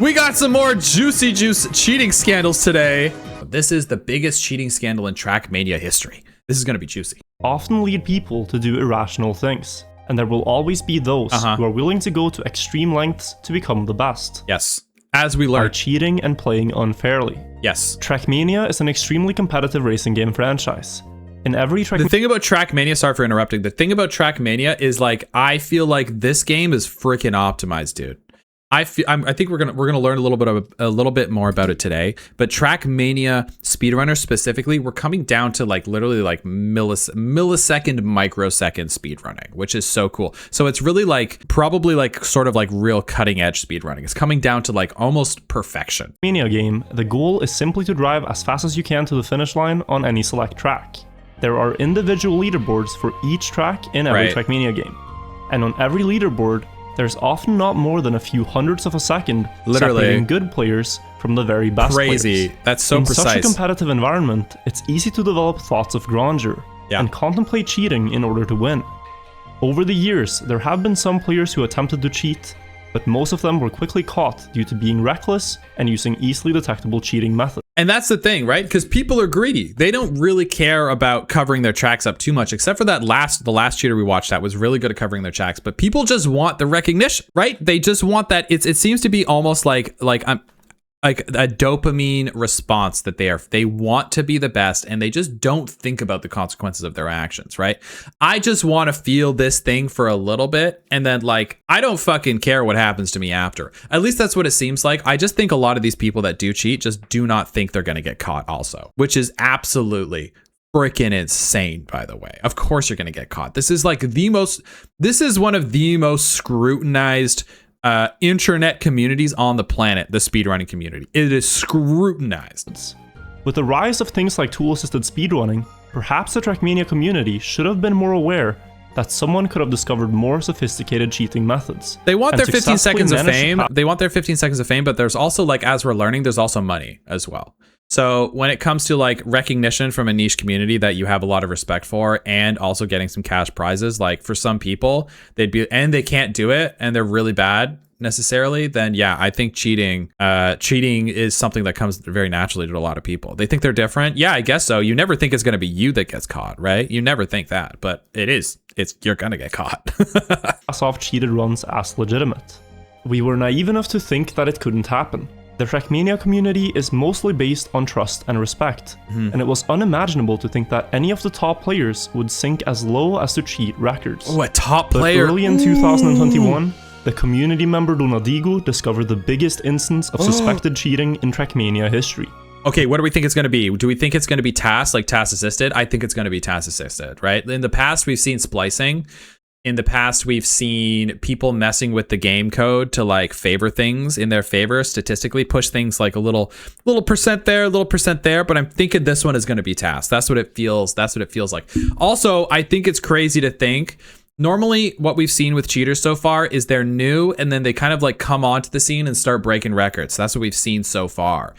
We got some more juicy juice cheating scandals today. This is the biggest cheating scandal in Trackmania history. This is going to be juicy. Often lead people to do irrational things, and there will always be those who are willing to go to extreme lengths to become the best. Yes, as we learn. Are cheating and playing unfairly. Yes. Trackmania is an extremely competitive racing game franchise. In every The thing about Trackmania, sorry for interrupting, the thing about Trackmania is like, I feel like this game is freaking optimized, dude. I think we're gonna learn a little bit more about it today. But Trackmania speedrunners specifically, we're coming down to like literally like millisecond, microsecond speedrunning, which is so cool. So it's really like probably like sort of like real cutting edge speedrunning. It's coming down to like almost perfection. Trackmania game, the goal is simply to drive as fast as you can to the finish line on any select track. There are individual leaderboards for each track in every Trackmania game, and on every leaderboard, there's often not more than a few hundredths of a second separating good players from the very best players. That's so precise. In such a competitive environment, it's easy to develop thoughts of grandeur and contemplate cheating in order to win. Over the years, there have been some players who attempted to cheat, but most of them were quickly caught due to being reckless and using easily detectable cheating methods. And that's the thing, right? Because people are greedy. They don't really care about covering their tracks up too much, except for the last cheater we watched that was really good at covering their tracks. But people just want the recognition, right? They just want that. It seems to be almost like a dopamine response that they want to be the best, and they just don't think about the consequences of their actions, right? I just want to feel this thing for a little bit, and then like I don't fucking care what happens to me after. At least that's what it seems like. I just think a lot of these people that do cheat just do not think they're going to get caught also, which is absolutely freaking insane, by the way. Of course you're going to get caught. This is one of the most scrutinized internet communities on the planet, the speedrunning community. It is scrutinized. With the rise of things like tool-assisted speedrunning, perhaps the Trackmania community should have been more aware that someone could have discovered more sophisticated cheating methods. They want their 15 seconds of fame. They want their 15 seconds of fame, but there's also, like, as we're learning, there's also money as well. So when it comes to like recognition from a niche community that you have a lot of respect for, and also getting some cash prizes, like for some people they can't do it and they're really bad necessarily, then yeah, I think cheating is something that comes very naturally to a lot of people. They think they're different. Yeah, I guess so. You never think it's going to be you that gets caught, right? You never think that, but it is. You're going to get caught. Pass off cheated runs as legitimate. We were naive enough to think that it couldn't happen. The Trackmania community is mostly based on trust and respect, and it was unimaginable to think that any of the top players would sink as low as to cheat records. Oh, a top player! But early in 2021, the community member Donadigo discovered the biggest instance of suspected cheating in Trackmania history. Okay, what do we think it's going to be? Do we think it's going to be task assisted? I think it's going to be task assisted, right? In the past, we've seen splicing. In the past, we've seen people messing with the game code to like favor things in their favor, statistically push things like a little percent there, a little percent there. But I'm thinking this one is going to be tasked. That's what it feels. That's what it feels like. Also, I think it's crazy to think. Normally, what we've seen with cheaters so far is they're new and then they kind of like come onto the scene and start breaking records. That's what we've seen so far.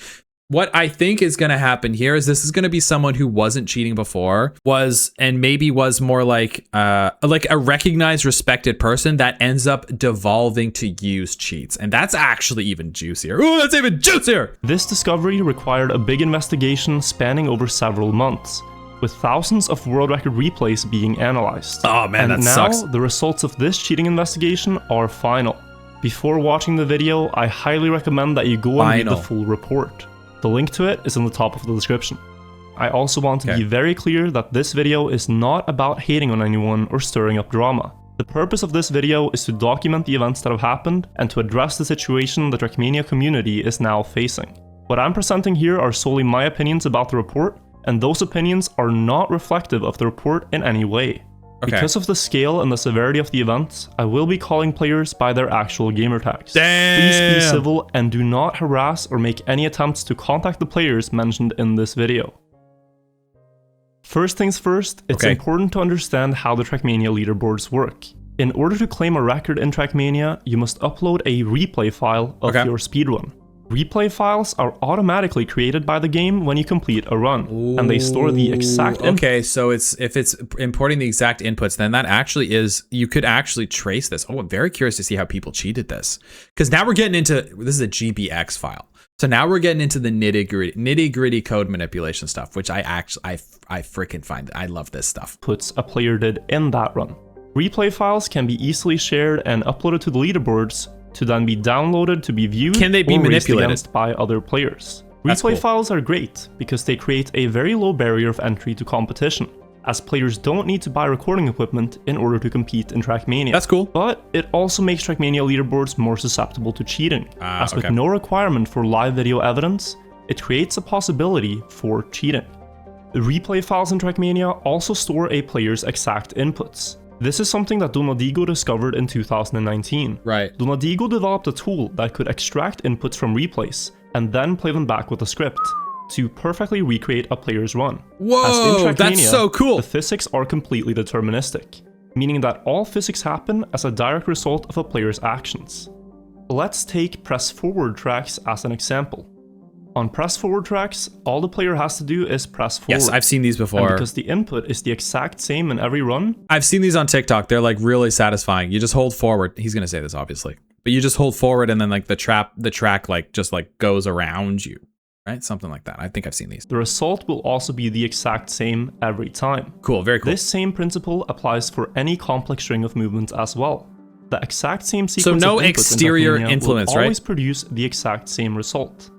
What I think is going to happen here is this is going to be someone who wasn't cheating before, was more like a recognized, respected person that ends up devolving to use cheats. And that's actually even juicier. Oh, that's even juicier! This discovery required a big investigation spanning over several months, with thousands of world record replays being analyzed. Oh man, that sucks. And now the results of this cheating investigation are final. Before watching the video, I highly recommend that you go and read the full report. The link to it is in the top of the description. I also want to be very clear that this video is not about hating on anyone or stirring up drama. The purpose of this video is to document the events that have happened and to address the situation the Trackmania community is now facing. What I'm presenting here are solely my opinions about the report, and those opinions are not reflective of the report in any way. Because of the scale and the severity of the events, I will be calling players by their actual gamer tags. Please be civil and do not harass or make any attempts to contact the players mentioned in this video. First things first, it's important to understand how the Trackmania leaderboards work. In order to claim a record in Trackmania, you must upload a replay file of your speedrun. Replay files are automatically created by the game when you complete a run, and they store the exact input. Okay, so if it's importing the exact inputs, then that actually is, you could actually trace this. Oh, I'm very curious to see how people cheated this, because now we're getting into, this is a GBX file. So now we're getting into the nitty gritty code manipulation stuff, which I freaking find, I love this stuff. Puts a player did in that run. Replay files can be easily shared and uploaded to the leaderboards to then be downloaded to be viewed. Can they be manipulated by other players? That's Replay cool. files are great because they create a very low barrier of entry to competition, as players don't need to buy recording equipment in order to compete in Trackmania. That's cool. But it also makes Trackmania leaderboards more susceptible to cheating, as with no requirement for live video evidence, it creates a possibility for cheating. The replay files in Trackmania also store a player's exact inputs. This is something that Donadigo discovered in 2019. Right. Donadigo developed a tool that could extract inputs from replays and then play them back with a script to perfectly recreate a player's run. Whoa, that's so cool. The physics are completely deterministic, meaning that all physics happen as a direct result of a player's actions. Let's take press forward tracks as an example. On press forward tracks, all the player has to do is press forward. Yes, I've seen these before. And because the input is the exact same in every run. I've seen these on TikTok. They're like really satisfying. You just hold forward. He's gonna say this obviously, but you just hold forward and then like the track like just like goes around you, right? Something like that. I think I've seen these. The result will also be the exact same every time. Cool, very cool. This same principle applies for any complex string of movements as well. The exact same sequence so no of inputs exterior in influence, will right? Always produce the exact same result.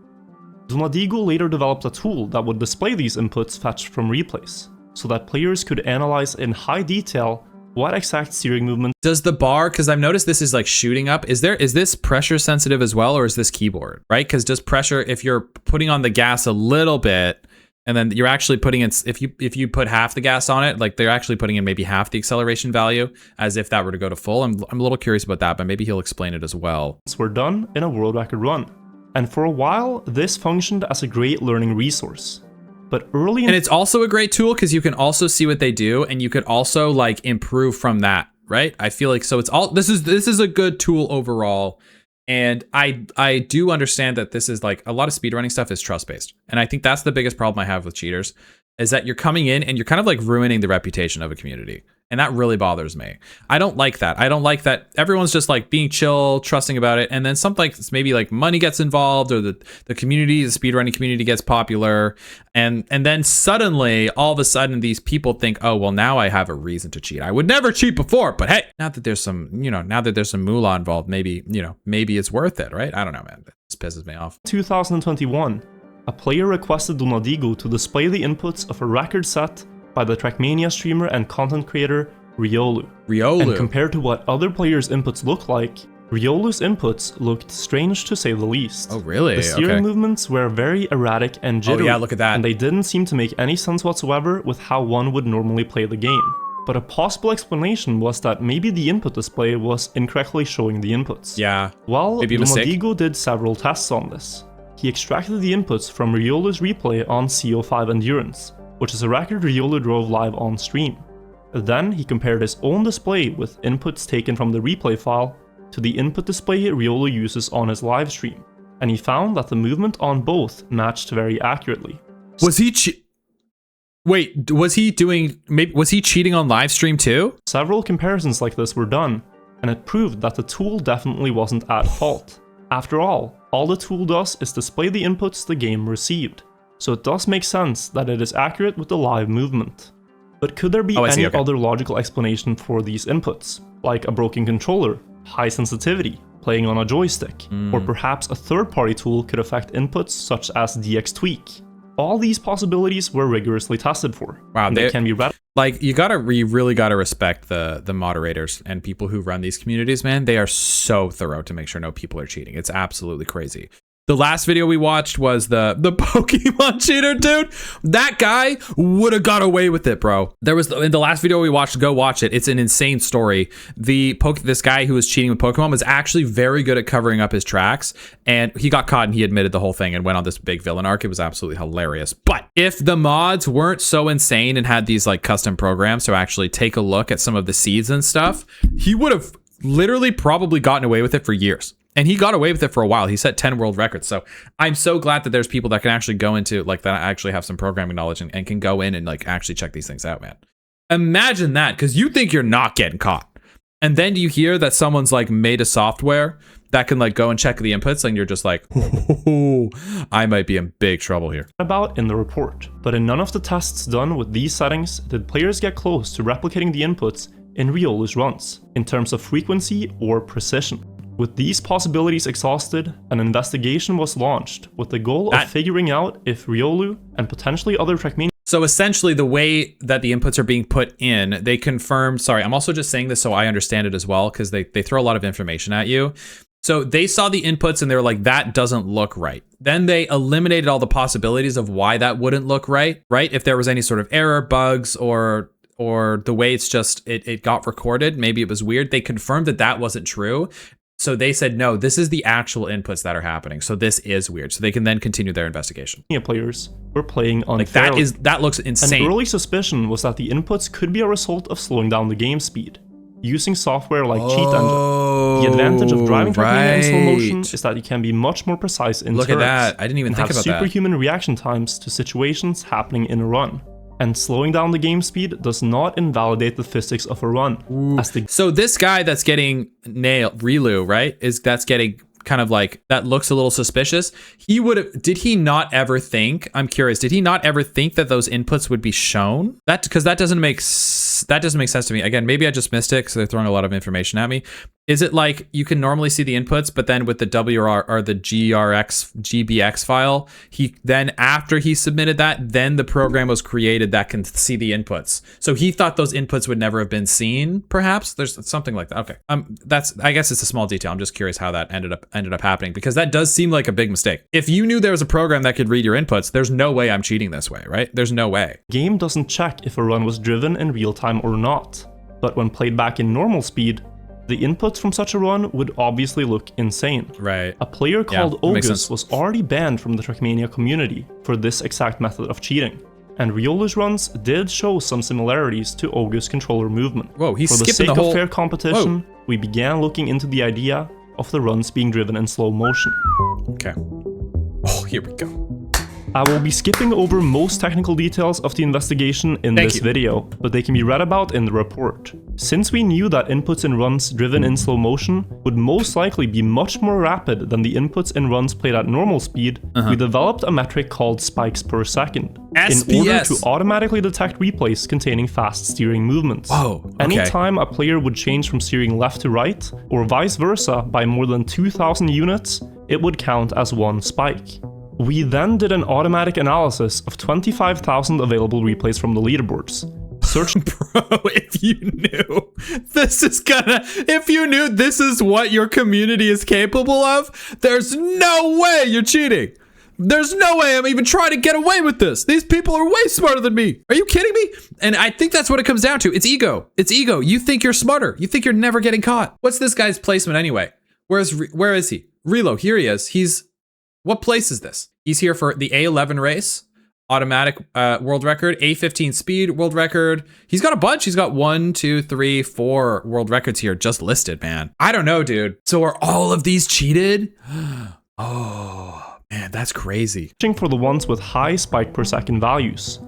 Donadigo later developed a tool that would display these inputs fetched from replays, so that players could analyze in high detail what exact steering movement. Does the bar, because I've noticed this is like shooting up, is this pressure sensitive as well, or is this keyboard, right? Because does pressure, if you're putting on the gas a little bit, and then you're actually putting in, if you put half the gas on it, like they're actually putting in maybe half the acceleration value, as if that were to go to full. I'm a little curious about that, but maybe he'll explain it as well. Were done in a world record run. And for a while, this functioned as a great learning resource. But early in— And it's also a great tool because you can also see what they do and you could also like improve from that, right? I feel like, so it's all, this is a good tool overall. And I do understand that this is like, a lot of speedrunning stuff is trust-based. And I think that's the biggest problem I have with cheaters, is that you're coming in and you're kind of like ruining the reputation of a community. And that really bothers me. I don't like that. I don't like that everyone's just like being chill, trusting about it. And then something like maybe like money gets involved, or the community, the speedrunning community gets popular. And then suddenly, all of a sudden, these people think, oh, well, now I have a reason to cheat. I would never cheat before, but hey, now that there's some moolah involved, maybe it's worth it, right? I don't know, man. This pisses me off. 2021, a player requested Donadigo to display the inputs of a record set by the Trackmania streamer and content creator Riolu. And compared to what other players' inputs look like, Riolu's inputs looked strange to say the least. Oh, really? The steering movements were very erratic and jittery. Oh, yeah, look at that. And they didn't seem to make any sense whatsoever with how one would normally play the game. But a possible explanation was that maybe the input display was incorrectly showing the inputs. Yeah. Well, Donadigo did several tests on this. He extracted the inputs from Riolu's replay on CO5 Endurance, which is a record Riolu drove live on stream. Then he compared his own display with inputs taken from the replay file to the input display Riolu uses on his live stream, and he found that the movement on both matched very accurately. Was he cheating on live stream too? Several comparisons like this were done, and it proved that the tool definitely wasn't at fault. After all the tool does is display the inputs the game received. So it does make sense that it is accurate with the live movement. But could there be any other logical explanation for these inputs? Like a broken controller, high sensitivity, playing on a joystick, or perhaps a third-party tool could affect inputs such as DX Tweak. All these possibilities were rigorously tested for. Wow, they can be read. Like you really gotta respect the moderators and people who run these communities, man. They are so thorough to make sure no people are cheating. It's absolutely crazy. The last video we watched was the Pokemon cheater, dude. That guy would have got away with it, bro. There was in the last video we watched, go watch it. It's an insane story. This guy who was cheating with Pokemon was actually very good at covering up his tracks, and he got caught and he admitted the whole thing and went on this big villain arc. It was absolutely hilarious. But if the mods weren't so insane and had these like custom programs to actually take a look at some of the seeds and stuff, he would have literally probably gotten away with it for years. And he got away with it for a while. He set 10 world records. So I'm so glad that there's people that can actually go into like that actually have some programming knowledge and can go in and like actually check these things out, man. Imagine that, because you think you're not getting caught. And then you hear that someone's like made a software that can like go and check the inputs, and you're just like, oh, I might be in big trouble here. About in the report, but in none of the tests done with these settings did players get close to replicating the inputs in Riolu's runs, in terms of frequency or precision. With these possibilities exhausted, an investigation was launched with the goal of figuring out if Riolu and potentially other Trackmania. So essentially the way that the inputs are being put in, they confirmed, sorry, I'm also just saying this so I understand it as well, because they throw a lot of information at you. So they saw the inputs and they were like, that doesn't look right. Then they eliminated all the possibilities of why that wouldn't look right? If there was any sort of error, bugs, or the way it's just, it got recorded, maybe it was weird. They confirmed that that wasn't true. So they said, no, this is the actual inputs that are happening. So this is weird. So they can then continue their investigation. Players were playing unfairly. Like that looks insane. An early suspicion was that the inputs could be a result of slowing down the game speed, using software like Cheat Engine. The advantage of driving Trackmania in slow motion is that you can be much more precise in turns. Look at that. I didn't even think about that. Have superhuman reaction times to situations happening in a run. And slowing down the game speed does not invalidate the physics of a run. So this guy that's getting nailed, Riolu, right? That's getting kind of like, that looks a little suspicious. Did he not ever think, I'm curious, did he not ever think that those inputs would be shown? Because that doesn't make sense to me. Again, maybe I just missed it because they're throwing a lot of information at me. Is it like you can normally see the inputs, but then with the WR or the GBX file, then after he submitted that, then the program was created that can see the inputs. So he thought those inputs would never have been seen, perhaps? There's something like that. Okay. I guess it's a small detail. I'm just curious how that ended up happening, because that does seem like a big mistake. If you knew there was a program that could read your inputs, there's no way I'm cheating this way, right? There's no way. Game doesn't check if a run was driven in real time or not, but when played back in normal speed, the inputs from such a run would obviously look insane. Right. A player called August was already banned from the Trackmania community for this exact method of cheating, and Riolu's runs did show some similarities to August's controller movement. Whoa, he's skipping the whole... For the sake of fair competition, we began looking into the idea of the runs being driven in slow motion. Okay. Oh, here we go. I will be skipping over most technical details of the investigation in this video, but they can be read about in the report. Since we knew that inputs in runs driven in slow motion would most likely be much more rapid than the inputs in runs played at normal speed, we developed a metric called spikes per second SPS. in order to automatically detect replays containing fast steering movements. Oh, okay. Anytime a player would change from steering left to right, or vice versa by more than 2,000 units, it would count as one spike. We then did an automatic analysis of 25,000 available replays from the leaderboards. Bro, if you knew this is what your community is capable of, there's no way you're cheating. There's no way I'm even trying to get away with this. These people are way smarter than me. Are you kidding me? And I think that's what it comes down to. It's ego. It's ego. You think you're smarter. You think you're never getting caught. What's this guy's placement anyway? Where is he? Riolu, here he is. What place is this? He's here for the A11 race, automatic world record, A15 speed world record. He's got a bunch. He's got 1, 2, 3, 4 world records here just listed, man. I don't know, dude. So are all of these cheated? Oh, man, that's crazy. For the ones with high spike per second values.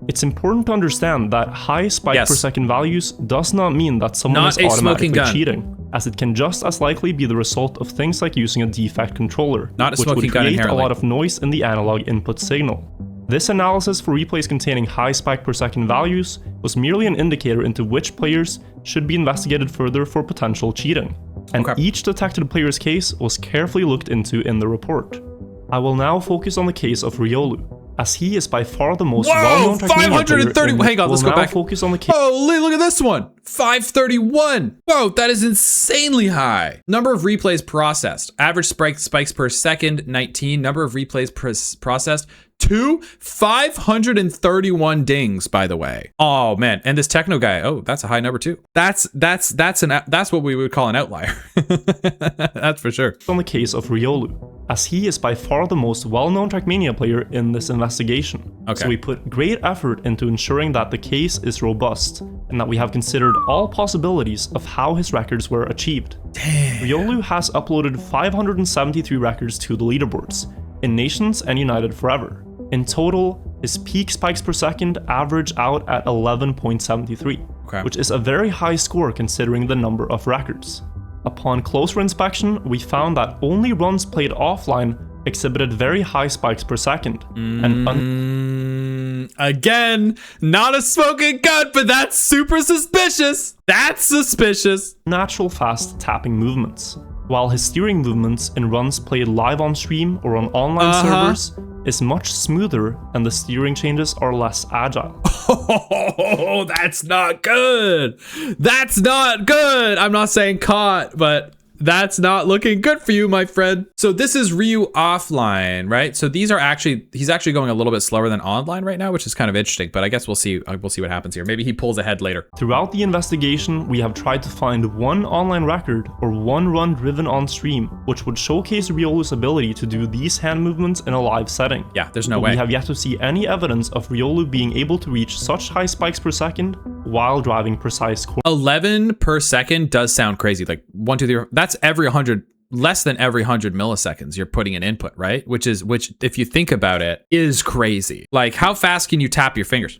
It's important to understand that high spike per second values does not mean that someone is automatically cheating, as it can just as likely be the result of things like using a defect controller, which would create a lot of noise in the analog input signal. This analysis for replays containing high spike per second values was merely an indicator into which players should be investigated further for potential cheating, and each detected player's case was carefully looked into in the report. I will now focus on the case of Riolu, as he is by far the most well-known Trackmania player. 530. Hang on, let's go back. Focus on the case. Holy, look at this one. 531. Whoa, that is insanely high. Number of replays processed. Average spikes per second, 19. Number of replays processed, 2. 531 dings, by the way. Oh man, and this techno guy. Oh, that's a high number too. That's what we would call an outlier. That's for sure. On the case of Riolu, as he is by far the most well-known Trackmania player in this investigation. So we put great effort into ensuring that the case is robust and that we have considered all possibilities of how his records were achieved. Damn. Riolu has uploaded 573 records to the leaderboards, in Nations and United Forever. In total, his peak spikes per second average out at 11.73, which is a very high score considering the number of records. Upon closer inspection, we found that only runs played offline exhibited very high spikes per second. Again, not a smoking gun, but that's super suspicious. That's suspicious. Natural fast tapping movements, while his steering movements in runs played live on stream or on online servers is much smoother and the steering changes are less agile. Oh, that's not good. That's not good. I'm not saying caught, but that's not looking good for you, my friend. So this is Ryu offline, right? So these are he's actually going a little bit slower than online right now, which is kind of interesting, but I guess we'll see what happens here. Maybe he pulls ahead later. Throughout the investigation, we have tried to find one online record or one run driven on stream, which would showcase Riolu's ability to do these hand movements in a live setting. Yeah, there's no way. We have yet to see any evidence of Riolu being able to reach such high spikes per second while driving precise corners. 11 per second does sound crazy. Like 1, 2, 3, that's every 100, less than every 100 milliseconds you're putting an input, right? Which if you think about it, is crazy. Like, how fast can you tap your fingers?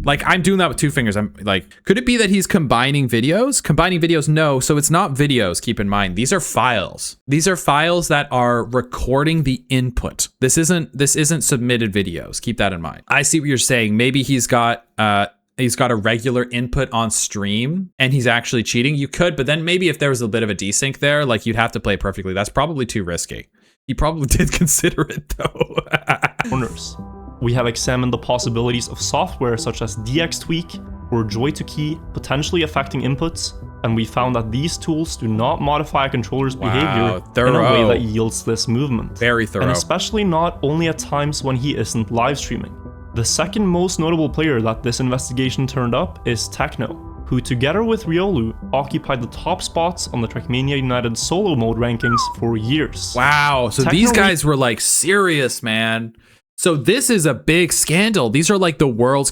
Like, I'm doing that with 2 fingers. I'm like, could it be that he's combining videos? Combining videos? No. So it's not videos, keep in mind. These are files. These are files that are recording the input. This isn't submitted videos. Keep that in mind. I see what you're saying. Maybe he's got a regular input on stream and he's actually cheating. You could, but then maybe if there was a bit of a desync there, like, you'd have to play perfectly. That's probably too risky. He probably did consider it though. Corners. We have examined the possibilities of software such as DX Tweak or Joy2Key potentially affecting inputs, and we found that these tools do not modify a controller's behavior in a way that yields this movement. Very thorough. And especially not only at times when he isn't live streaming. The second most notable player that this investigation turned up is Techno, who together with Riolu occupied the top spots on the Trackmania United solo mode rankings for years. Wow, so these guys were like serious, man. So this is a big scandal. These are like the world's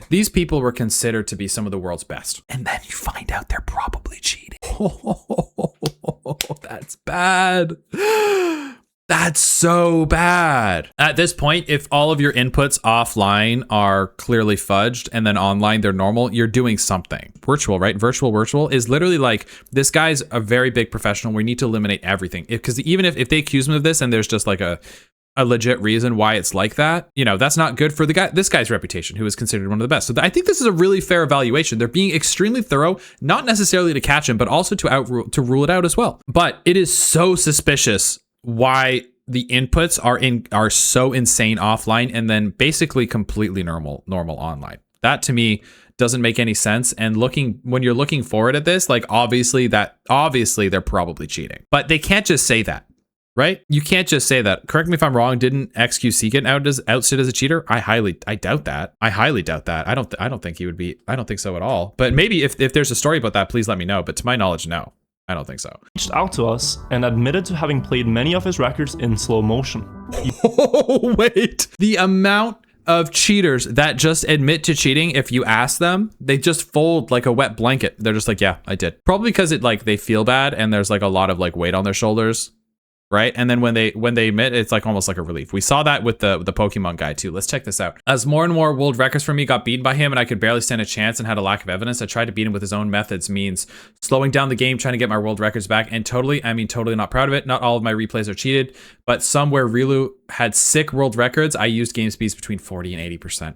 these people were considered to be some of the world's best. And then you find out they're probably cheating. Oh, that's bad. That's so bad. At this point, if all of your inputs offline are clearly fudged and then online they're normal, you're doing something. Virtual, right? Virtual is literally like, this guy's a very big professional. We need to eliminate everything. Because even if they accuse him of this and there's just like a legit reason why it's like that, that's not good for this guy's reputation, who is considered one of the best. So I think this is a really fair evaluation. They're being extremely thorough, not necessarily to catch him, but also to rule it out as well. But it is so suspicious why the inputs are so insane offline and then basically completely normal online. That to me doesn't make any sense. And when you're looking forward at this, like, obviously they're probably cheating, but they can't just say that. Right? You can't just say that. Correct me if I'm wrong. Didn't XQC get ousted as a cheater? I doubt that. I highly doubt that. I don't think he would be. I don't think so at all. But maybe if there's a story about that, please let me know. But to my knowledge, no, I don't think so. Reached out to us and admitted to having played many of his records in slow motion. Oh, wait. The amount of cheaters that just admit to cheating, if you ask them, they just fold like a wet blanket. They're just like, yeah, I did. Probably because they feel bad and there's like a lot of like weight on their shoulders. Right? And then when they admit, it's like almost like a relief. We saw that with the Pokemon guy too. Let's check this out. As more and more world records for me got beaten by him and I could barely stand a chance and had a lack of evidence, I tried to beat him with his own methods, means slowing down the game, trying to get my world records back, and totally not proud of it. Not all of my replays are cheated, but some where Riolu had sick world records, I used game speeds between 40 and 80%.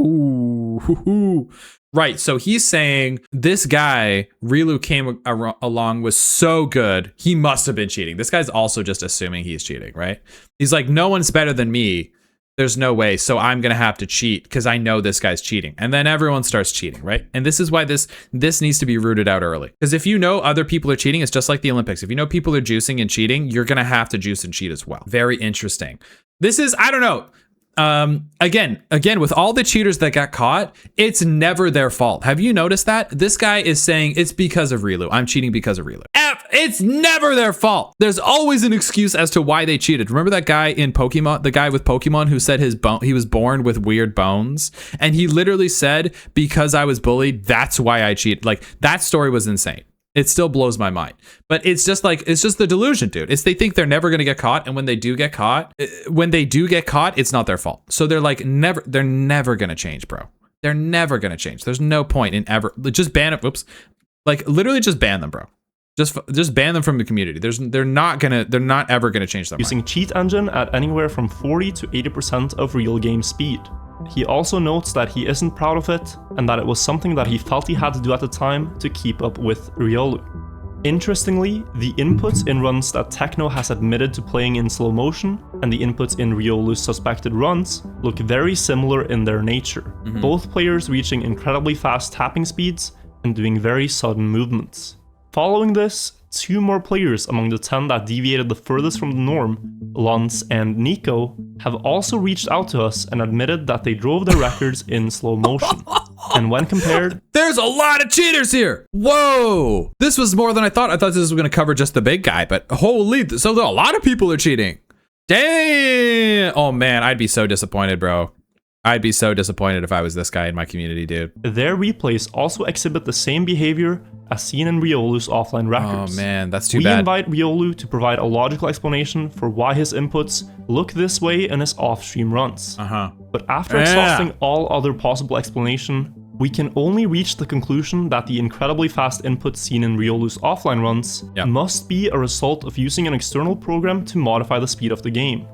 Ooh. Right, so he's saying this guy, Riolu, came along, was so good, he must have been cheating. This guy's also just assuming he's cheating, right? He's like, no one's better than me. There's no way, so I'm gonna have to cheat because I know this guy's cheating. And then everyone starts cheating, right? And this is why this needs to be rooted out early. Because if you know other people are cheating, it's just like the Olympics. If you know people are juicing and cheating, you're gonna have to juice and cheat as well. Very interesting. This is, I don't know. Again, with all the cheaters that got caught, it's never their fault. Have you noticed that? This guy is saying it's because of Riolu. I'm cheating because of Riolu. It's never their fault. There's always an excuse as to why they cheated. Remember that guy in Pokemon, the guy with Pokemon who said he was born with weird bones, and he literally said, because I was bullied, that's why I cheated. Like, that story was insane. It still blows my mind. But it's just the delusion, dude. They think they're never going to get caught, and when they do get caught, it's not their fault. So they're never going to change, bro. They're never going to change. There's no point in ever just ban it. Whoops. Like, literally just ban them, bro. Just ban them from the community. They're not ever gonna change their mind. Using cheat engine at anywhere from 40 to 80% of real game speed. He also notes that he isn't proud of it, and that it was something that he felt he had to do at the time to keep up with Riolu. Interestingly, the inputs in runs that Techno has admitted to playing in slow motion and the inputs in Riolu's suspected runs look very similar in their nature. Both players reaching incredibly fast tapping speeds and doing very sudden movements. Following this, 2 more players among the 10 that deviated the furthest from the norm, Lance and Nico, have also reached out to us and admitted that they drove their records in slow motion. And when compared... There's a lot of cheaters here! Whoa! This was more than I thought. I thought this was going to cover just the big guy, but holy... So a lot of people are cheating. Dang! Oh man, I'd be so disappointed, bro. I'd be so disappointed if I was this guy in my community, dude. Their replays also exhibit the same behavior as seen in Riolu's offline records. Oh man, that's too bad. We invite Riolu to provide a logical explanation for why his inputs look this way in his off-stream runs. But after exhausting all other possible explanation, we can only reach the conclusion that the incredibly fast inputs seen in Riolu's offline runs must be a result of using an external program to modify the speed of the game.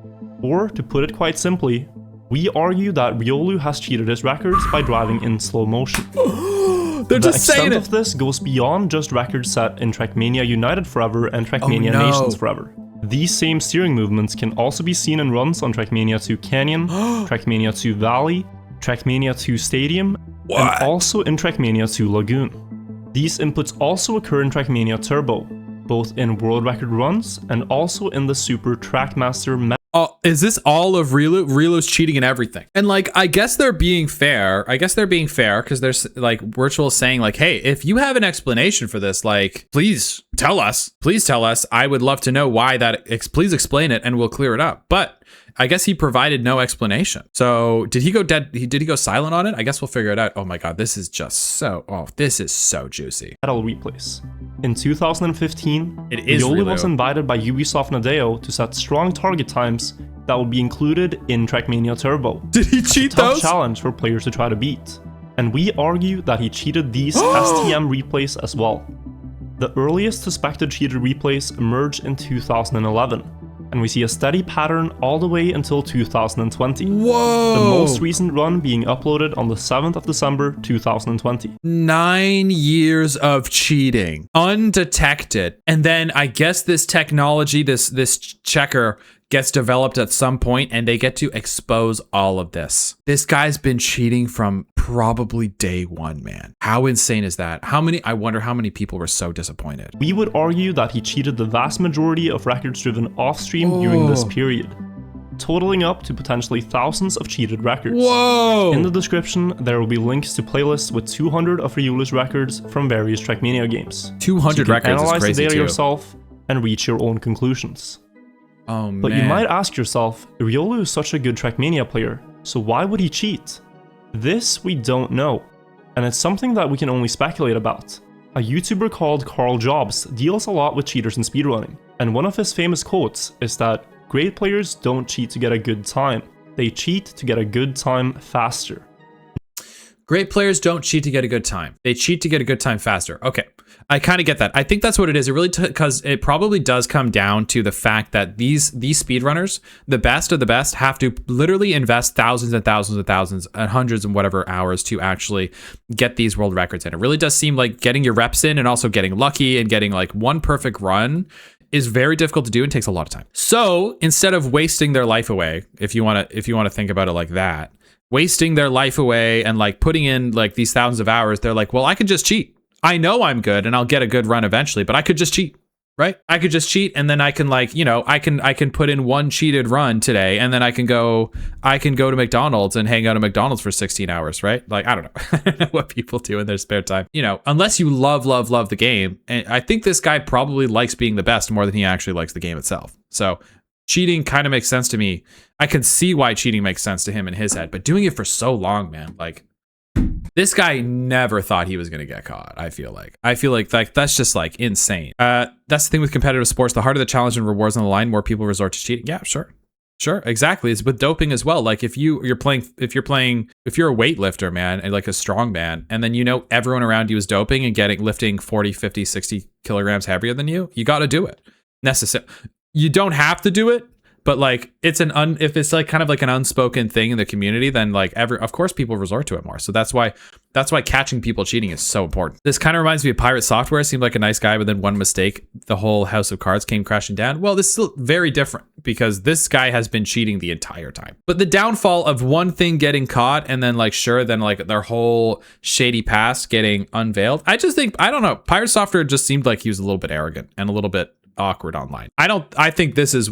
Or, to put it quite simply, we argue that Riolu has cheated his records by driving in slow motion. They're just saying it. The extent of this goes beyond just records set in Trackmania United Forever and Trackmania Nations Forever. These same steering movements can also be seen in runs on Trackmania 2 Canyon, Trackmania 2 Valley, Trackmania 2 Stadium, and also in Trackmania 2 Lagoon. These inputs also occur in Trackmania Turbo, both in world record runs and also in the Super Trackmaster. Is this all of Riolu? Rielu's cheating in everything. And like, I guess they're being fair. Because there's like Virtual saying like, hey, if you have an explanation for this, like, please tell us. I would love to know why that, please explain it and we'll clear it up. But I guess he provided no explanation. So did he go dead? Did he go silent on it? I guess we'll figure it out. Oh my God, this is just so, this is so juicy. Battle replays. In 2015, Riolu was invited by Ubisoft Nadeo to set strong target times that would be included in Trackmania Turbo. Did he cheat those? Tough challenge for players to try to beat. And we argue that he cheated these STM replays as well. The earliest suspected cheated replays emerged in 2011. And we see a steady pattern all the way until 2020. Whoa! The most recent run being uploaded on the 7th of December 2020. 9 years of cheating, undetected. And then I guess this technology, this checker gets developed at some point and they get to expose all of this. This guy's been cheating from probably day one, man. How insane is that? I wonder how many people were so disappointed. We would argue that he cheated the vast majority of records driven off stream during this period, totaling up to potentially thousands of cheated records. Whoa! In the description, there will be links to playlists with 200 of Riolu's records from various Trackmania games. 200 so records is crazy too. Analyze the data yourself and reach your own conclusions. Oh, man. But you might ask yourself, Riolu is such a good Trackmania player, so why would he cheat? This we don't know, and it's something that we can only speculate about. A YouTuber called Carl Jobs deals a lot with cheaters in speedrunning, and one of his famous quotes is that great players don't cheat to get a good time, they cheat to get a good time faster. Great players don't cheat to get a good time. They cheat to get a good time faster. Okay, I kind of get that. I think that's what it is. It really, because it probably does come down to the fact that these speedrunners, the best of the best, have to literally invest thousands and thousands and thousands and hundreds and whatever hours to actually get these world records in. It really does seem like getting your reps in and also getting lucky and getting like one perfect run is very difficult to do and takes a lot of time. So instead of wasting their life away, if you want to think about it like that, wasting their life away and like putting in like these thousands of hours, they're like, well, I could just cheat. I know I'm good and I'll get a good run eventually, but I could just cheat, right? I could just cheat, and then I can like, you know, I can put in one cheated run today, and then I can go to McDonald's and hang out at McDonald's for 16 hours, right? Like, I don't know. I don't know what people do in their spare time. You know, unless you love the game. And I think this guy probably likes being the best more than he actually likes the game itself. So cheating kind of makes sense to me. I can see why cheating makes sense to him in his head, but doing it for so long, man, like, this guy never thought he was going to get caught. I feel like that's just like insane. That's the thing with competitive sports. The harder the challenge and rewards on the line, more people resort to cheating. Yeah, sure, exactly. It's with doping as well. Like if you're a weightlifter, man, and like a strong man, and then you know everyone around you is doping and lifting 40, 50, 60 kilograms heavier than you got to do it. You don't have to do it. But like if it's like kind of like an unspoken thing in the community, then like of course people resort to it more. So that's why catching people cheating is so important. This kind of reminds me of Pirate Software. Seemed like a nice guy, but then one mistake, the whole house of cards came crashing down. Well, this is still very different because this guy has been cheating the entire time. But the downfall of one thing getting caught and then like then like their whole shady past getting unveiled. I don't know. Pirate Software just seemed like he was a little bit arrogant and a little bit awkward online. I think this is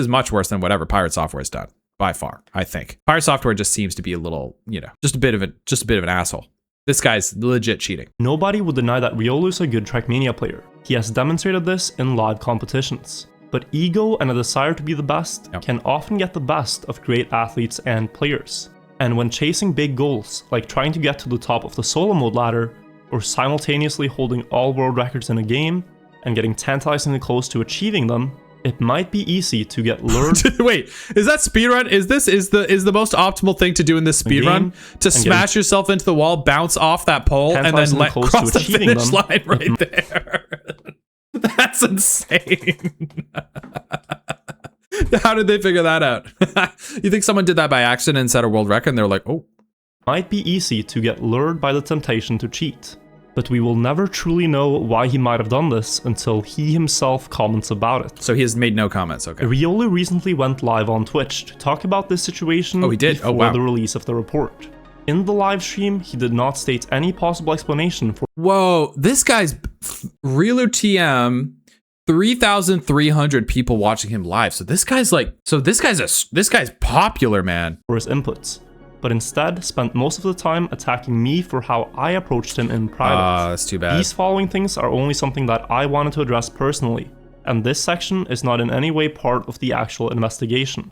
much worse than whatever Pirate Software has done by far. I think Pirate Software just seems to be a little, you know, just a bit of an asshole. This guy's legit cheating. Nobody would deny that Riolu is a good Trackmania player. He has demonstrated this in live competitions. But ego and a desire to be the best can often get the best of great athletes and players. And when chasing big goals, like trying to get to the top of the solo mode ladder, or simultaneously holding all world records in a game, and getting tantalizingly close to achieving them, it might be easy to get lured. Wait, is that speedrun? Is the most optimal thing to do in this speedrun to smash yourself into the wall, bounce off that pole, and then cross the finish line right there? That's insane. How did they figure that out? You think someone did that by accident and set a world record and they're like, oh. Might be easy to get lured by the temptation to cheat. But we will never truly know why he might have done this until he himself comments about it. So he has made no comments, okay. Riolu recently went live on Twitch to talk about this situation before the release of the report. In the live stream, he did not state any possible explanation for— Whoa, this guy's Riolu TM, 3,300 people watching him live. So this guy's popular, man. For his inputs. But instead spent most of the time attacking me for how I approached him in private. That's too bad. These following things are only something that I wanted to address personally, and this section is not in any way part of the actual investigation.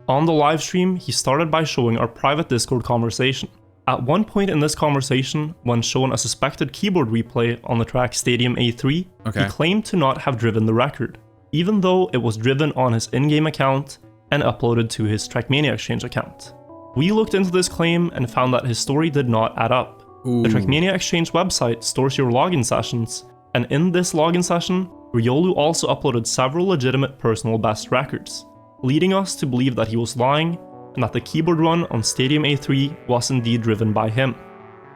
On the livestream, he started by showing our private Discord conversation. At one point in this conversation, when shown a suspected keyboard replay on the track Stadium A3, he claimed to not have driven the record, even though it was driven on his in-game account and uploaded to his Trackmania Exchange account. We looked into this claim and found that his story did not add up. The Trackmania Exchange website stores your login sessions, and in this login session, Riolu also uploaded several legitimate personal best records, leading us to believe that he was lying and that the keyboard run on Stadium A3 was indeed driven by him.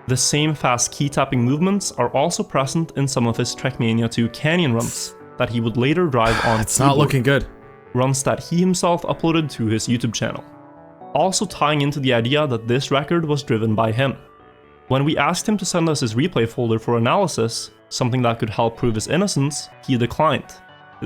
The same fast key tapping movements are also present in some of his Trackmania 2 Canyon runs that he would later drive on It's not looking good. Runs that he himself uploaded to his YouTube channel, also tying into the idea that this record was driven by him. When we asked him to send us his replay folder for analysis, something that could help prove his innocence, he declined.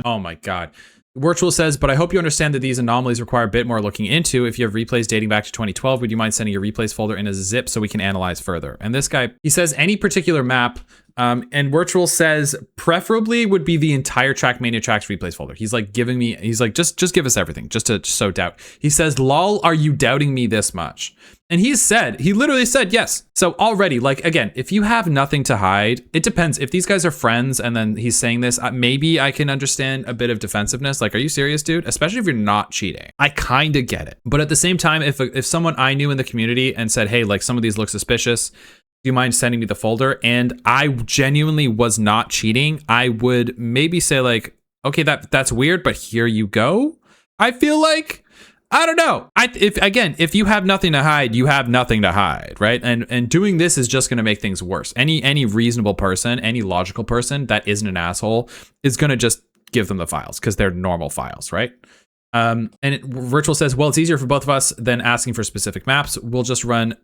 Oh my god. Virtual says, but I hope you understand that these anomalies require a bit more looking into. If you have replays dating back to 2012, would you mind sending your replays folder in as a zip so we can analyze further? And this guy, he says any particular map, and Virtual says preferably would be the entire Trackmania tracks replays folder. He's like just give us everything, just to sow doubt. He says, lol, are you doubting me this much? And he literally said yes. So already, like, again, if you have nothing to hide, it depends. If these guys are friends and then he's saying this, maybe I can understand a bit of defensiveness. Like, are you serious, dude? Especially if you're not cheating. I kind of get it. But at the same time, if someone I knew in the community and said, hey, like some of these look suspicious, do you mind sending me the folder? And I genuinely was not cheating, I would maybe say like, okay, that's weird, but here you go. I feel like, I don't know. If you have nothing to hide, you have nothing to hide, right? And doing this is just going to make things worse. Any reasonable person, any logical person that isn't an asshole is going to just give them the files because they're normal files, right? Virtual says, well, it's easier for both of us than asking for specific maps. We'll just run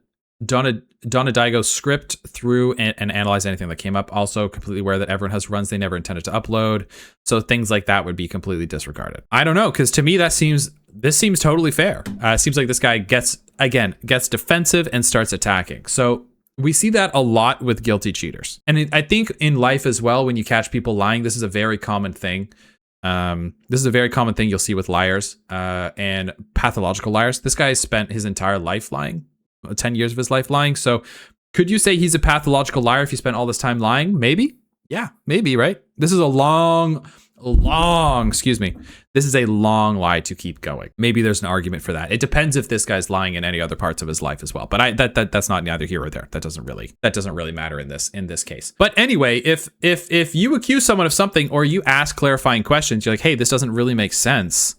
Donadigo script through and analyze anything that came up. Also completely aware that everyone has runs they never intended to upload. So things like that would be completely disregarded. I don't know, because to me this seems totally fair. It seems like this guy gets defensive and starts attacking. So we see that a lot with guilty cheaters. And I think in life as well, when you catch people lying, this is a very common thing. This is a very common thing you'll see with liars and pathological liars. This guy spent his entire life lying, 10 years of his life lying. So could you say he's a pathological liar if he spent all this time lying? Maybe. Yeah, maybe, right? This is a long this is a long lie to keep going. Maybe there's an argument for that. It depends if this guy's lying in any other parts of his life as well. But that's not neither here or there. That doesn't really matter in this case. But anyway, if you accuse someone of something or you ask clarifying questions, you're like, hey, this doesn't really make sense.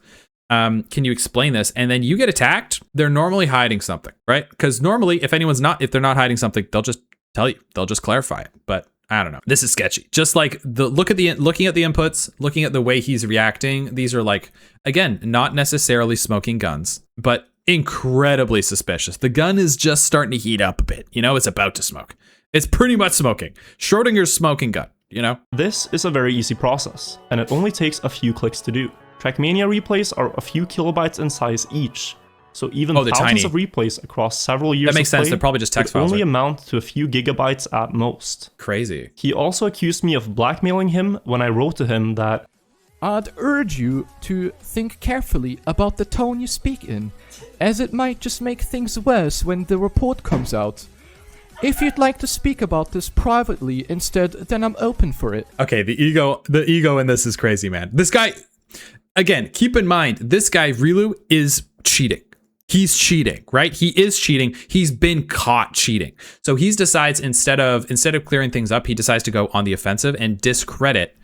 Can you explain this? And then you get attacked, they're normally hiding something, right? Because normally if they're not hiding something, they'll just tell you, they'll just clarify it. But I don't know. This is sketchy. Just like looking at the inputs, looking at the way he's reacting. These are like, again, not necessarily smoking guns, but incredibly suspicious. The gun is just starting to heat up a bit. It's about to smoke. It's pretty much smoking. Schrodinger's smoking gun, This is a very easy process, and it only takes a few clicks to do. Trackmania replays are a few kilobytes in size each. So even thousands of replays across several years that makes sense. They're probably just text files. Only amount to a few gigabytes at most. Crazy. He also accused me of blackmailing him when I wrote to him that I'd urge you to think carefully about the tone you speak in, as it might just make things worse when the report comes out. If you'd like to speak about this privately instead, then I'm open for it. Okay, the ego in this is crazy, man. This guy, again, keep in mind, this guy, Rielu, is cheating. He's cheating, right? He is cheating. He's been caught cheating. So he decides instead of clearing things up, he decides to go on the offensive and discredit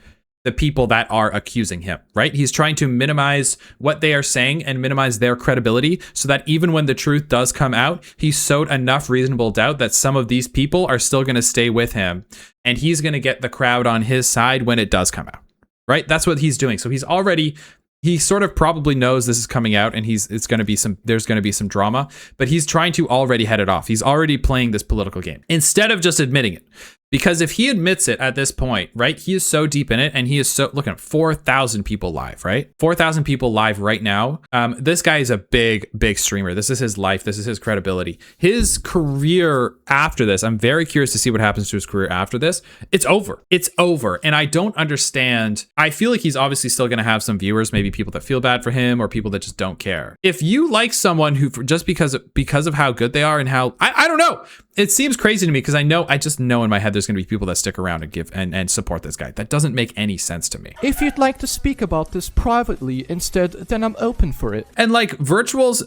the people that are accusing him, right? He's trying to minimize what they are saying and minimize their credibility so that even when the truth does come out, he's sowed enough reasonable doubt that some of these people are still going to stay with him and he's going to get the crowd on his side when it does come out, right? That's what he's doing. So he sort of probably knows this is coming out and there's going to be some drama, but he's trying to already head it off. He's already playing this political game instead of just admitting it. Because if he admits it at this point, right, he is so deep in it and he is so, look at 4,000 people live, right? 4,000 people live right now. This guy is a big streamer. This is his life. This is his credibility. His career after this, I'm very curious to see what happens to his career after this. It's over. It's over. And I don't understand. I feel like he's obviously still going to have some viewers, maybe people that feel bad for him or people that just don't care. If you like someone who just because of how good they are and how, I don't know. It seems crazy to me because I just know in my head there's going to be people that stick around and give and support this guy. That doesn't make any sense to me. If you'd like to speak about this privately instead, then I'm open for it. And like Virtual's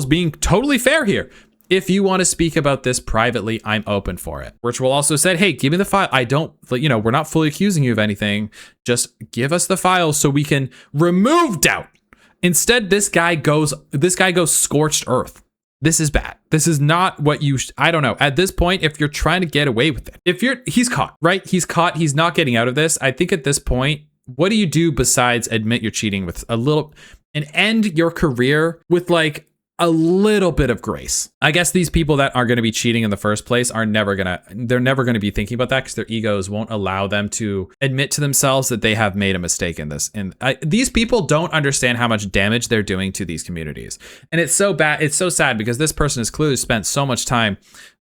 being totally fair here. If you want to speak about this privately, I'm open for it. Virtual also said, hey, give me the file. We're not fully accusing you of anything. Just give us the file so we can remove doubt. Instead, this guy goes scorched earth. This is bad. This is not what I don't know. At this point, if you're trying to get away with it, he's caught, right? He's caught. He's not getting out of this. I think at this point, what do you do besides admit you're cheating with and end your career with like a little bit of grace? I guess these people that are going to be cheating in the first place they're never going to be thinking about that because their egos won't allow them to admit to themselves that they have made a mistake in this. And these people don't understand how much damage they're doing to these communities. And it's so bad. It's so sad because this person has clearly spent so much time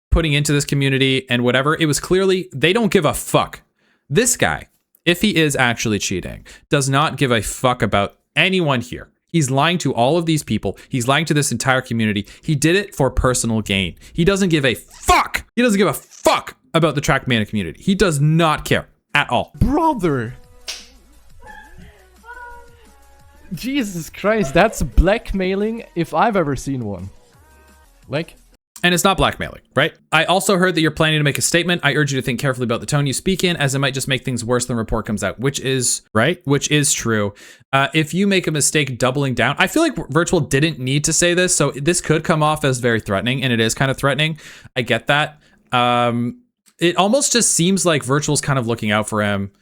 putting into this community and whatever. It was clearly, they don't give a fuck. This guy, if he is actually cheating, does not give a fuck about anyone here. He's lying to all of these people. He's lying to this entire community. He did it for personal gain. He doesn't give a fuck. He doesn't give a fuck about the Trackmania community. He does not care at all. Brother. Jesus Christ, that's blackmailing if I've ever seen one. And it's not blackmailing, right? I also heard that you're planning to make a statement. I urge you to think carefully about the tone you speak in, as it might just make things worse when the report comes out, which is right, which is true. If you make a mistake doubling down, I feel like Virtual didn't need to say this, so this could come off as very threatening, and it is kind of threatening. I get that. It almost just seems like Virtual's kind of looking out for him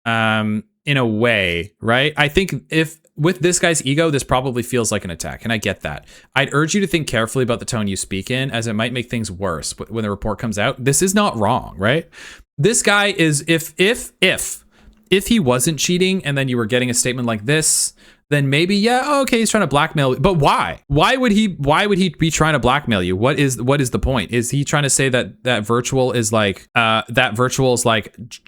in a way, right? I think if with this guy's ego, this probably feels like an attack, and I get that. I'd urge you to think carefully about the tone you speak in, as it might make things worse when the report comes out. This is not wrong, right? This guy is, if he wasn't cheating and then you were getting a statement like this, then maybe, yeah, okay, he's trying to blackmail you. But why? Why would he be trying to blackmail you? What is the point? Is he trying to say that virtual is like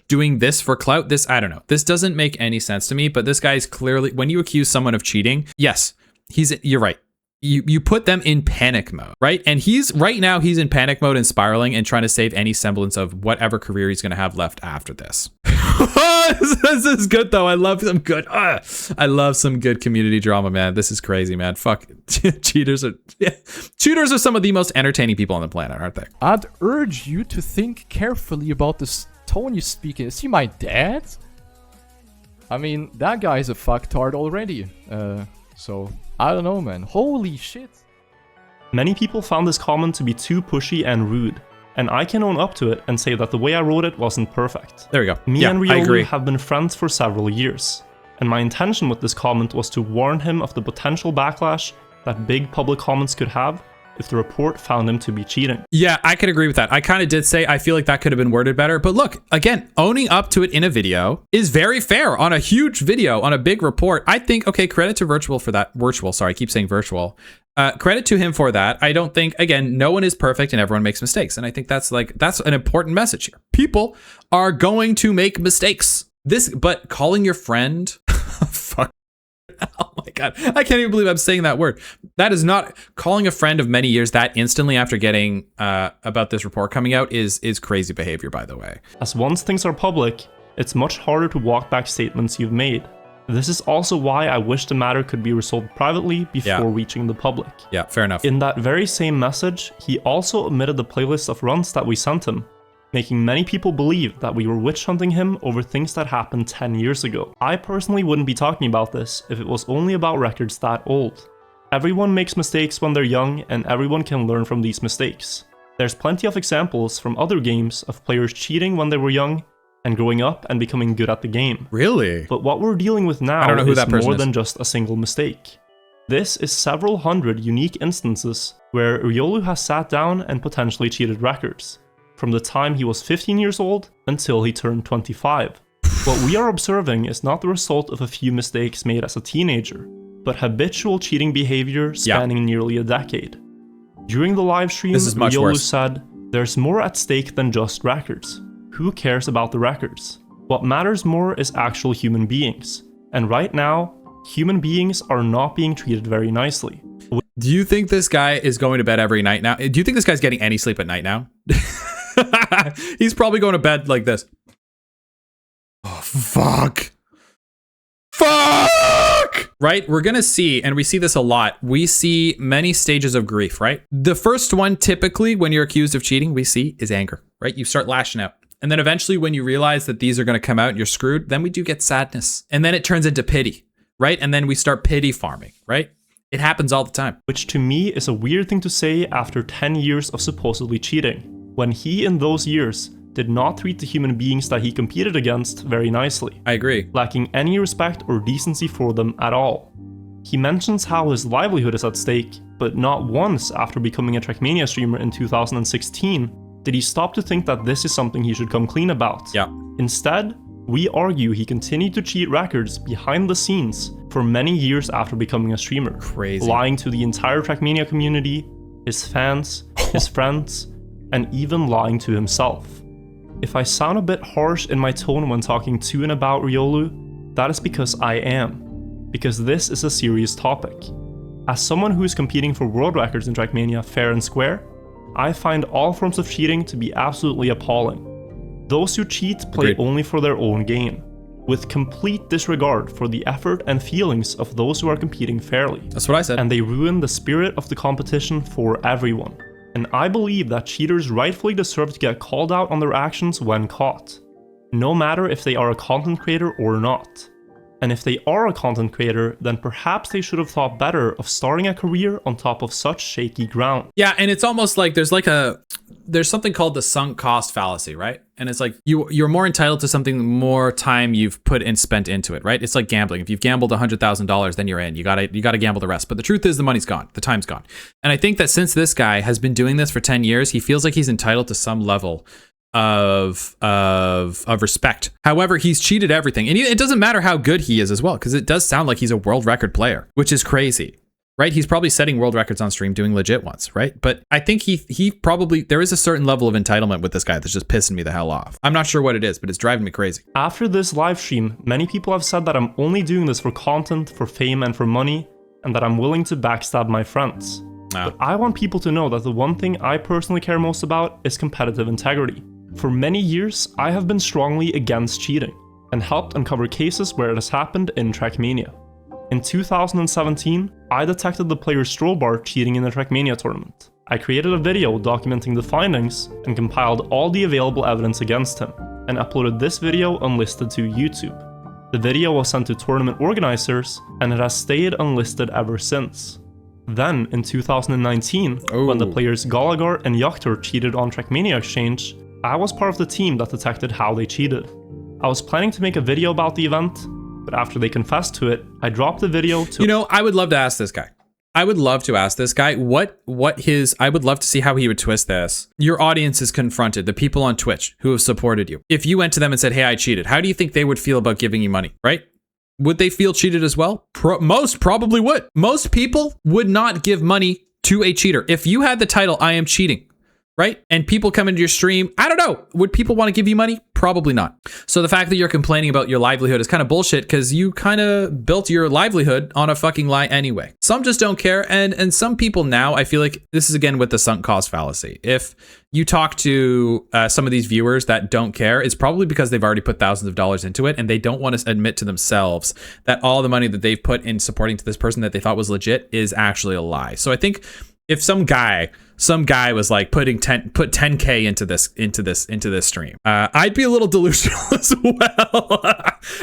doing this for clout? I don't know. This doesn't make any sense to me, but this guy's clearly, when you accuse someone of cheating, yes, you're right. You put them in panic mode, right? And he's in panic mode and spiraling and trying to save any semblance of whatever career he's going to have left after this. This is good though. I love some good community drama, man. This is crazy, man. Fuck, cheaters are some of the most entertaining people on the planet, aren't they? I'd urge you to think carefully about this tone you speak in. Is he my dad? I mean, that guy's a fucktard already. So I don't know, man. Holy shit. Many people found this comment to be too pushy and rude, and I can own up to it and say that the way I wrote it wasn't perfect. There we go. Me and Riolu have been friends for several years, and my intention with this comment was to warn him of the potential backlash that big public comments could have if the report found him to be cheating. Yeah, I could agree with that. I kind of did say I feel like that could have been worded better. But look, again, owning up to it in a video is very fair on a huge video, on a big report. I think, okay, credit to Virtual for that. Sorry, I keep saying Virtual. Credit to him for that. I don't think, again, no one is perfect and everyone makes mistakes. And I think that's an important message here. People are going to make mistakes. But calling your friend, fuck. Oh my God. I can't even believe I'm saying that word. That is not calling a friend of many years that instantly after getting about this report coming out is crazy behavior, by the way. As once things are public, it's much harder to walk back statements you've made. This is also why I wish the matter could be resolved privately before reaching the public. Yeah, fair enough. In that very same message, he also omitted the playlist of runs that we sent him, making many people believe that we were witch hunting him over things that happened 10 years ago. I personally wouldn't be talking about this if it was only about records that old. Everyone makes mistakes when they're young, and everyone can learn from these mistakes. There's plenty of examples from other games of players cheating when they were young and growing up and becoming good at the game. Really? But what we're dealing with now is more than just a single mistake. This is several hundred unique instances where Riolu has sat down and potentially cheated records, from the time he was 15 years old until he turned 25. What we are observing is not the result of a few mistakes made as a teenager, but habitual cheating behavior spanning nearly a decade. During the live stream, Riolu said, "There's more at stake than just records. Who cares about the records? What matters more is actual human beings. And right now, human beings are not being treated very nicely." Do you think this guy is going to bed every night now? Do you think this guy's getting any sleep at night now? He's probably going to bed like this. Oh, fuck. Fuck! Right? We're going to see, and we see this a lot, we see many stages of grief, right? The first one, typically, when you're accused of cheating, we see is anger, right? You start lashing out. And then eventually, when you realize that these are going to come out and you're screwed, then we do get sadness. And then it turns into pity, right? And then we start pity farming, right? It happens all the time. Which to me is a weird thing to say after 10 years of supposedly cheating, when he in those years did not treat the human beings that he competed against very nicely. I agree. Lacking any respect or decency for them at all. He mentions how his livelihood is at stake, but not once after becoming a Trackmania streamer in 2016 did he stop to think that this is something he should come clean about. Yeah. Instead, we argue he continued to cheat records behind the scenes for many years after becoming a streamer. Crazy. Lying to the entire Trackmania community, his fans, his friends, and even lying to himself. If I sound a bit harsh in my tone when talking to and about Riolu, that is because I am. Because this is a serious topic. As someone who is competing for world records in Trackmania fair and square, I find all forms of cheating to be absolutely appalling. Those who cheat play only for their own gain, with complete disregard for the effort and feelings of those who are competing fairly. That's what I said. And they ruin the spirit of the competition for everyone. And I believe that cheaters rightfully deserve to get called out on their actions when caught, no matter if they are a content creator or not. And if they are a content creator, then perhaps they should have thought better of starting a career on top of such shaky ground. Yeah, and it's almost like there's something called the sunk cost fallacy, right? And it's like you're more entitled to something the more time you've put and spent into it, right? It's like gambling. If you've gambled $100,000, then you're in. You gotta gamble the rest. But the truth is, the money's gone. The time's gone. And I think that since this guy has been doing this for 10 years, he feels like he's entitled to some level of respect. However, he's cheated everything, and it doesn't matter how good he is as well, because it does sound like he's a world record player, which is crazy, right? He's probably setting world records on stream, doing legit ones, right? But I think he probably, there is a certain level of entitlement with this guy that's just pissing me the hell off. I'm not sure what it is, but it's driving me crazy. After this live stream, many people have said that I'm only doing this for content, for fame, and for money, and that I'm willing to backstab my friends. But I want people to know that the one thing I personally care most about is competitive integrity. For many years, I have been strongly against cheating, and helped uncover cases where it has happened in Trackmania. In 2017, I detected the player Strollbar cheating in the Trackmania tournament. I created a video documenting the findings, and compiled all the available evidence against him, and uploaded this video unlisted to YouTube. The video was sent to tournament organizers, and it has stayed unlisted ever since. Then, in 2019, when the players Gallagher and Yachtor cheated on Trackmania Exchange, I was part of the team that detected how they cheated. I was planning to make a video about the event, but after they confessed to it, I dropped the video to... You know, I would love to ask this guy. I would love to ask this guy I would love to see how he would twist this. Your audience is confronted, the people on Twitch who have supported you. If you went to them and said, hey, I cheated, how do you think they would feel about giving you money, right? Would they feel cheated as well? Most probably would. Most people would not give money to a cheater. If you had the title, I am cheating, right? And people come into your stream, I don't know, would people want to give you money? Probably not. So the fact that you're complaining about your livelihood is kind of bullshit, because you kind of built your livelihood on a fucking lie anyway. Some just don't care, and some people now, I feel like this is again with the sunk cost fallacy. If you talk to some of these viewers that don't care, it's probably because they've already put thousands of dollars into it, and they don't want to admit to themselves that all the money that they've put in supporting to this person that they thought was legit is actually a lie. So I think if some guy was like put 10K into this stream, I'd be a little delusional as well.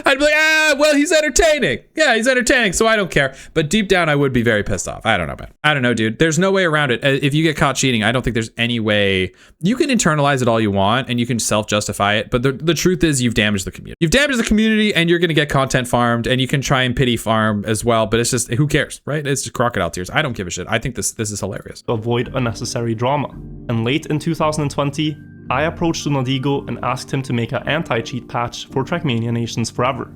I'd be like, well, he's entertaining. Yeah, he's entertaining, so I don't care. But deep down, I would be very pissed off. I don't know, man. I don't know, dude. There's no way around it. If you get caught cheating, I don't think there's any way. You can internalize it all you want, and you can self-justify it. But the truth is, you've damaged the community. You've damaged the community, and you're going to get content farmed, and you can try and pity farm as well. But it's just, who cares, right? It's just crocodile tears. I don't give a shit. I think this is hilarious. To avoid unnecessary drama. And late in 2020, I approached Unadigo and asked him to make an anti-cheat patch for Trackmania Nations Forever,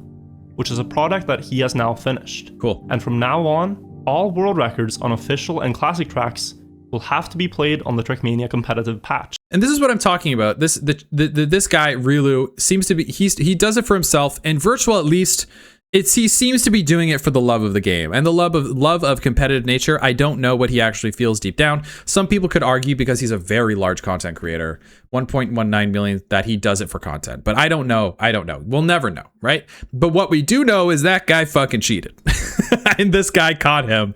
which is a product that he has now finished. Cool. And from now on, all world records on official and classic tracks will have to be played on the Trackmania competitive patch. And this is what I'm talking about. This guy Riolu seems to be, he does it for himself, and virtual at least. He seems to be doing it for the love of the game and the love of competitive nature. I don't know what he actually feels deep down. Some people could argue, because he's a very large content creator, 1.19 million, that he does it for content. But I don't know. We'll never know, right? But what we do know is that guy fucking cheated. And this guy caught him.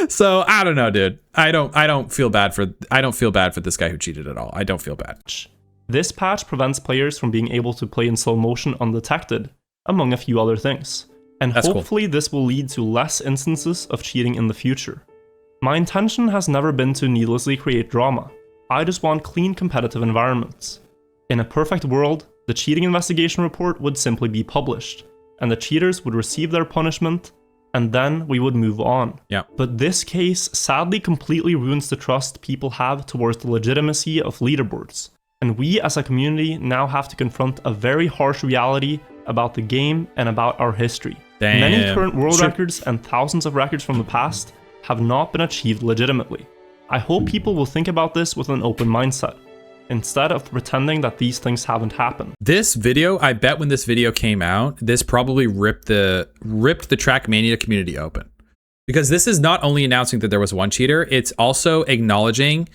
So I don't know, dude. I don't feel bad for this guy who cheated at all. I don't feel bad. This patch prevents players from being able to play in slow motion undetected, among a few other things. And That's hopefully cool. This will lead to less instances of cheating in the future. My intention has never been to needlessly create drama. I just want clean competitive environments. In a perfect world, the cheating investigation report would simply be published, and the cheaters would receive their punishment, and then we would move on. Yeah. But this case sadly completely ruins the trust people have towards the legitimacy of leaderboards. And we as a community now have to confront a very harsh reality about the game and about our history. Damn. Many current world records and thousands of records from the past have not been achieved legitimately. I hope people will think about this with an open mindset, instead of pretending that these things haven't happened. This video, I bet when this video came out, this probably ripped the Trackmania community open. Because this is not only announcing that there was one cheater, it's also acknowledging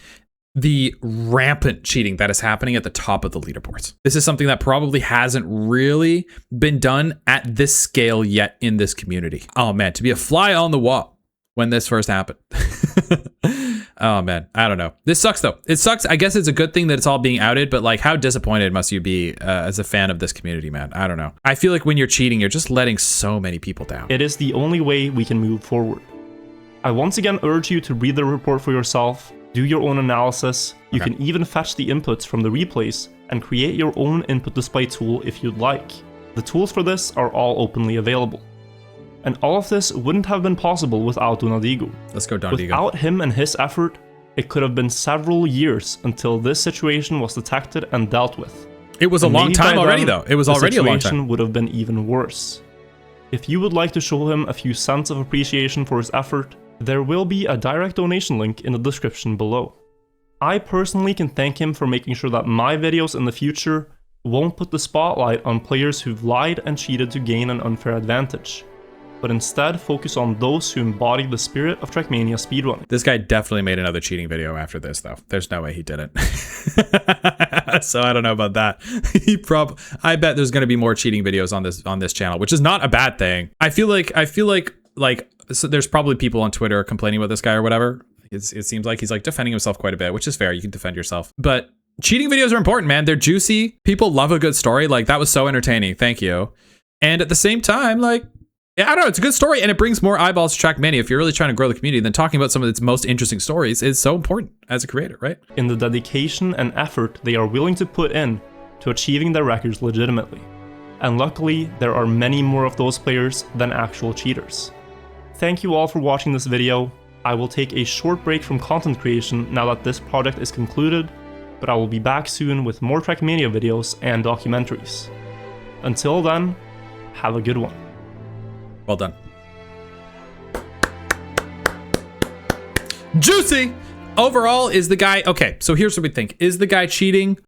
the rampant cheating that is happening at the top of the leaderboards. This is something that probably hasn't really been done at this scale yet in this community. Oh man, to be a fly on the wall when this first happened. Oh man, I don't know. This sucks though. It sucks. I guess it's a good thing that it's all being outed, but like, how disappointed must you be as a fan of this community, man? I don't know. I feel like when you're cheating, you're just letting so many people down. It is the only way we can move forward. I once again urge you to read the report for yourself, do your own analysis. You can even fetch the inputs from the replays and create your own input display tool if you'd like. The tools for this are all openly available. And all of this wouldn't have been possible without Donadigo. Let's go, Donadigo. Without him and his effort, it could have been several years until this situation was detected and dealt with. It was a long time already, though. It was already a long time. The situation would have been even worse. If you would like to show him a few cents of appreciation for his effort, there will be a direct donation link in the description below. I personally can thank him for making sure that my videos in the future won't put the spotlight on players who've lied and cheated to gain an unfair advantage, but instead focus on those who embody the spirit of Trackmania speedrunning. This guy definitely made another cheating video after this, though. There's no way he didn't. So I don't know about that. I bet there's going to be more cheating videos on this channel, which is not a bad thing. I feel like so there's probably people on Twitter complaining about this guy or whatever. It seems like he's like defending himself quite a bit, which is fair. You can defend yourself, but cheating videos are important, man. They're juicy. People love a good story. Like, that was so entertaining. Thank you. And at the same time, like, yeah, I don't know, it's a good story and it brings more eyeballs to Trackmania. If you're really trying to grow the community, then talking about some of its most interesting stories is so important as a creator, right? In the dedication and effort they are willing to put in to achieving their records legitimately. And luckily, there are many more of those players than actual cheaters. Thank you all for watching this video. I will take a short break from content creation now that this project is concluded, but I will be back soon with more Trackmania videos and documentaries. Until then, have a good one. Well done. Juicy! Overall, is the guy... Okay, so here's what we think. Is the guy cheating?